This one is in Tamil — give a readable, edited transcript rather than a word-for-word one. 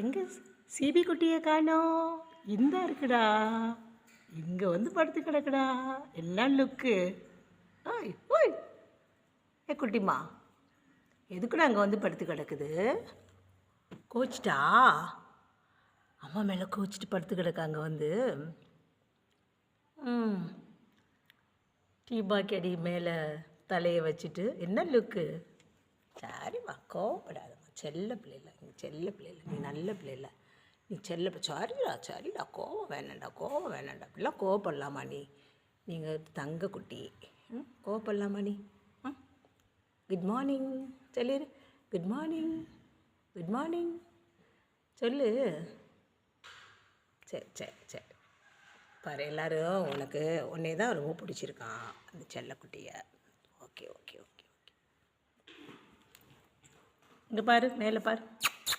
எங்கே சிபி குட்டியை காணோம். இந்தா இருக்குடா, இங்கே வந்து படுத்து கிடக்குடா. எல்லாம் லுக்கு. ஓய் ஓய், ஏ குட்டிமா, எதுக்குடா அங்கே வந்து படுத்து கிடக்குது? கோச்சிட்டா? அம்மா மேலே கோச்சிட்டு படுத்து கிடக்கு அங்கே வந்து. டீபாக்கடி மேலே தலையை வச்சுட்டு என்ன லுக்கு. சரிம்மா, கோவப்படாதம்மா. செல்ல பிள்ளைல நீ, செல்ல பிள்ளைல நீ, நல்ல பிள்ளைல நீ, செல்ல. சரிடா சரிடா, கோவம் வேணாண்டா, கோவம் வேணாண்டா. அப்படிலாம் கோவப்படலாமா நீ? நீங்கள் தங்க குட்டி. கோவப்படலாமா நீ? குட் மார்னிங் சொல்லிடு. குட் மார்னிங், குட் மார்னிங் சொல்லு. சரி சரி சரி, பாரு எல்லோரும் உனக்கு உன்னே தான் ரொம்ப பிடிச்சிருக்கான், அந்த செல்லக்குட்டியை. Okay okay okay okay. இங்கே பாரு, மேலே பாரு.